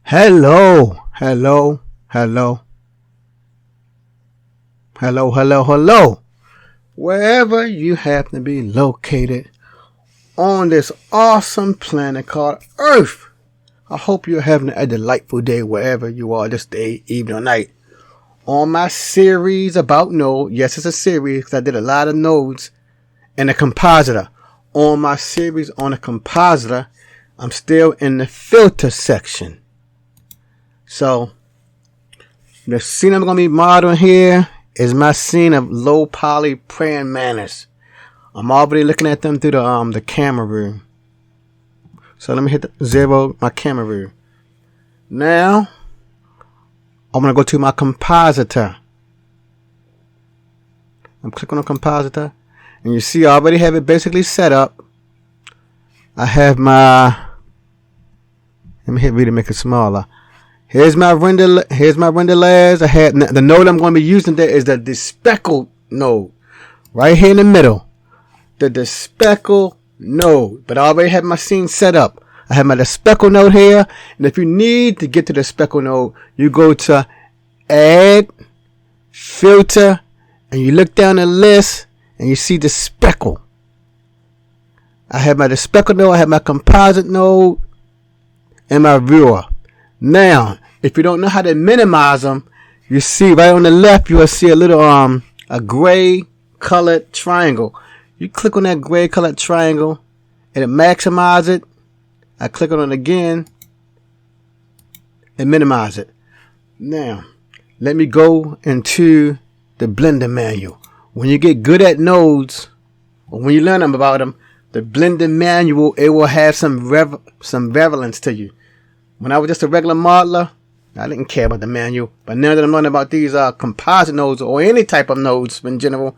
Hello, hello, hello, hello, hello, hello. Wherever you happen to be located on this awesome planet called Earth, I hope you're having a delightful day wherever you are this day, evening, or night. On my series about node, yes, it's a series because I did a lot of nodes in the Compositor. On my series on the Compositor, I'm still in the filter section. So, the scene I'm going to be modeling here is my scene of low poly praying mantis. I'm already looking at them through the camera view. So let me hit zero my camera view. Now, I'm going to go to my Compositor. I'm clicking on Compositor. And you see I already have it basically set up. I have my... Let me hit V to make it smaller. Here's my render layers. I had the node I'm going to be using there is the Despeckle node. Right here in the middle. The Despeckle node. But I already have my scene set up. I have my Despeckle node here. And if you need to get to the Despeckle node, you go to Add, Filter, and you look down the list and you see Despeckle. I have my Despeckle node, I have my Composite node, and my viewer. Now, if you don't know how to minimize them, you see right on the left, you will see a little a gray colored triangle. You click on that gray colored triangle and it maximize it. I click on it again and minimize it. Now, let me go into the Blender manual. When you get good at nodes, or when you learn about them, the Blender manual, it will have some relevance to you. When I was just a regular modeler, I didn't care about the manual. But now that I'm learning about these composite nodes or any type of nodes in general,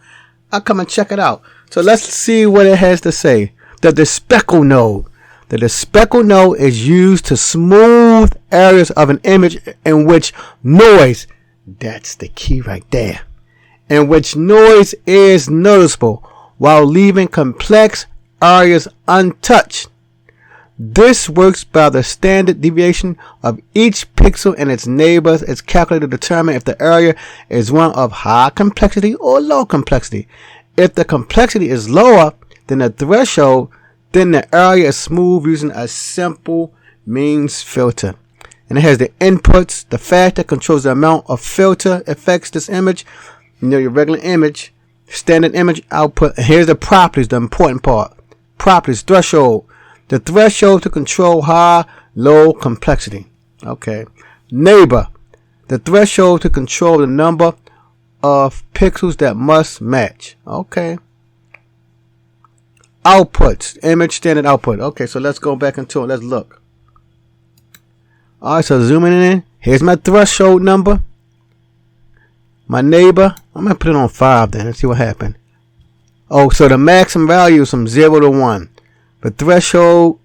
I'll come and check it out. So let's see what it has to say. The Despeckle node. The Despeckle node is used to smooth areas of an image in which noise, that's the key right there, in which noise is noticeable while leaving complex areas untouched. This works by the standard deviation of each pixel and its neighbors is calculated to determine if the area is one of high complexity or low complexity. If the complexity is lower than the threshold, then the area is smooth using a simple means filter. And it has the inputs. The factor controls the amount of filter affects this image. You know, your regular image, standard image output. And here's the properties, the important part. Properties, threshold. The threshold to control high, low complexity. Okay. Neighbor. The threshold to control the number of pixels that must match. Okay. Outputs. Image standard output. Okay, so let's go back into it. Let's look. Alright, so zooming in. Here's my threshold number. My neighbor. I'm going to put it on 5 then. Let's see what happened. Oh, so the maximum value is from 0 to 1. The threshold,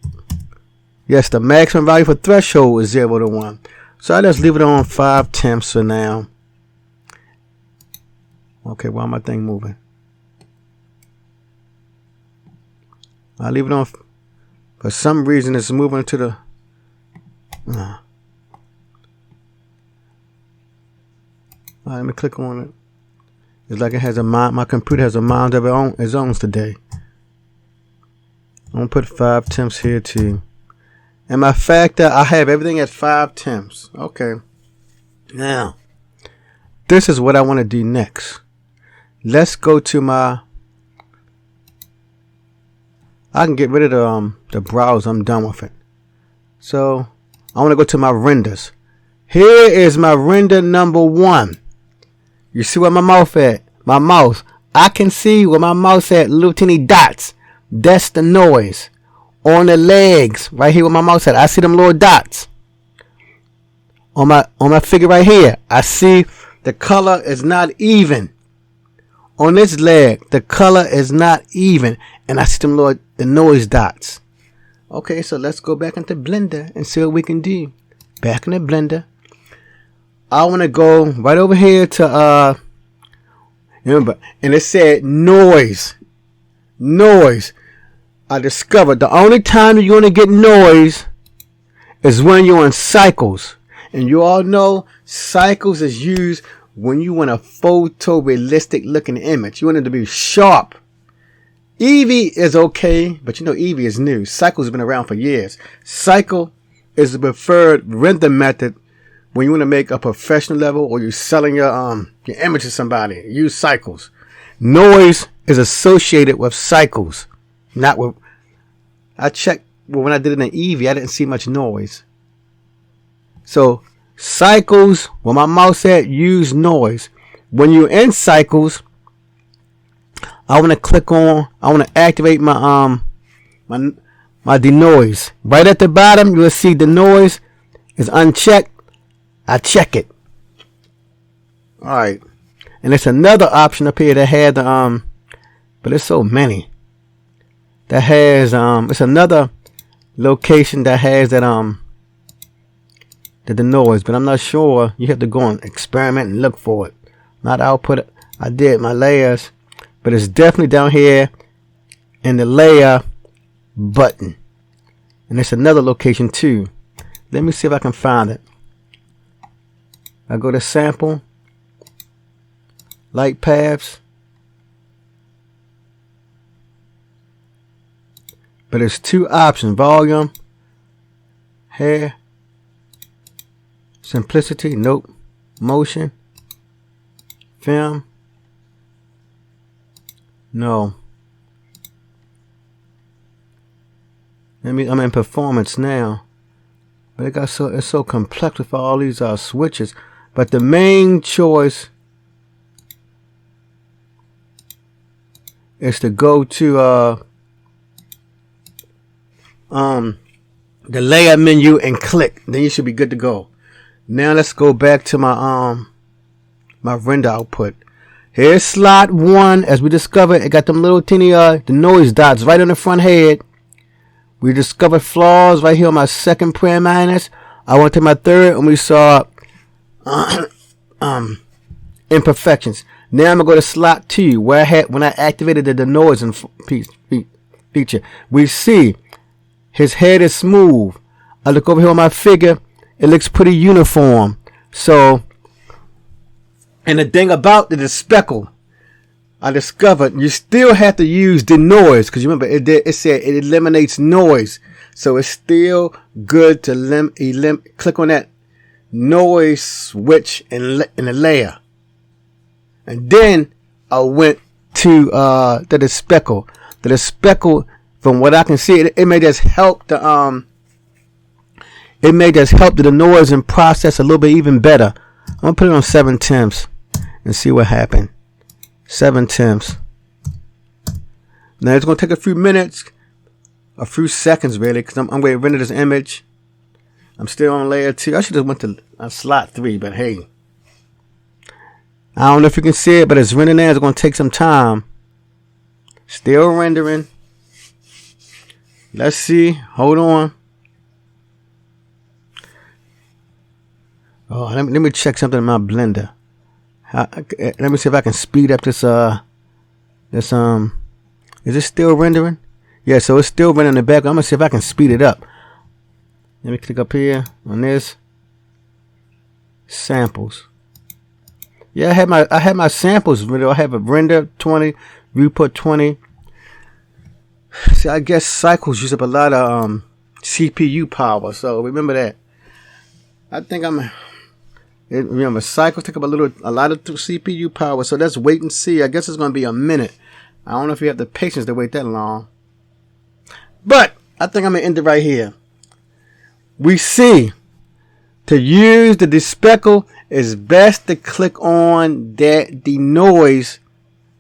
yes, the maximum value for threshold is 0 to 1. So I just leave it on 5 temps for now. Okay, why my thing moving? I leave it on. For some reason, it's moving to the. Alright, let me click on it. It's like it has a mind. My computer has a mind of its own today. I'm going to put 5 temps here too. And my factor, I have everything at 5 temps. Okay. Now, this is what I want to do next. Let's go to my... I can get rid of the browse. I'm done with it. So, I want to go to my renders. Here is my render number 1. You see where my mouse at? My mouse. I can see where my mouse at, little teeny dots. That's the noise. On the legs, right here with my mouse at, I see them little dots. On my figure right here, I see the color is not even. On this leg, the color is not even. And I see them little, the noise dots. Okay, so let's go back into Blender and see what we can do. Back in the Blender. I want to go right over here to, remember, and it said noise. Noise. I discovered the only time you're going to get noise is when you're on cycles. And you all know cycles is used when you want a photorealistic looking image. You want it to be sharp. Eevee is okay, but you know Eevee is new. Cycle's been around for years. Cycle is the preferred render method when you want to make a professional level or you're selling your image to somebody. Use cycles. Noise is associated with cycles, not with. I checked when I did it in Eevee, I didn't see much noise. So cycles, where my mouse at, use noise. When you're in cycles, I want to activate my denoise. Right at the bottom, you will see the noise is unchecked. I check it. Alright. And there's another option up here that had the but there's so many. That has it's another location that has that the noise, but I'm not sure. You have to go and experiment and look for it. Not output. I did my layers, but it's definitely down here in the layer button. And there's another location too. Let me see if I can find it. I go to sample, light paths, but there's two options: volume, hair, simplicity, nope, motion, film, no. I'm in performance now, but it's so complex with all these switches. But the main choice is to go to the layer menu and click. Then you should be good to go. Now let's go back to my my render output. Here's slot 1. As we discovered, it got them little teeny the noise dots right on the front head. We discovered flaws right here on my second prime minus. I went to my third and we saw imperfections. Now I'm gonna go to slot 2 where I had when I activated the noise and feature. We see his head is smooth. I look over here on my figure, it looks pretty uniform. So, and the thing about the Despeckle, I discovered you still have to use the noise, because you remember it said it eliminates noise. So it's still good to click on that noise switch in the layer. And then I went to the Despeckle. The Despeckle, from what I can see, it may just help the noise and process a little bit even better. I'm gonna put it on 7/10 and see what happened. 7/10. Now it's gonna take a few minutes, a few seconds really, because I'm going to render this image. I'm still on layer 2. I should have went to slot 3, but hey, I don't know if you can see it, but it's rendering there. It's going to take some time. Still rendering. Let's see. Hold on. Oh, let me check something in my blender. Let me see if I can speed up this. Is it still rendering? Yeah, so it's still rendering in the back. I'm gonna see if I can speed it up. Let me click up here on this. Samples. Yeah, I had my samples. I have a render 20, viewport 20. See, I guess cycles use up a lot of CPU power. So remember that. I think remember cycles take up a lot of CPU power. So let's wait and see. I guess it's gonna be a minute. I don't know if you have the patience to wait that long. But I think I'm gonna end it right here. We see to use the Despeckle is best to click on the noise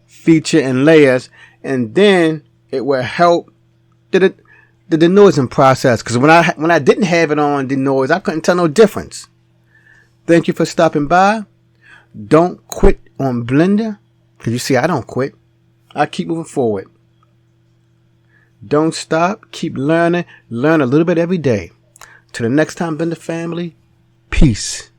feature and layers, and then it will help the denoising process. Because when I didn't have it on the noise, I couldn't tell no difference. Thank you for stopping by. Don't quit on Blender, because you see I don't quit. I keep moving forward. Don't stop. Keep learning. Learn a little bit every day. Till the next time, Blender family. Peace.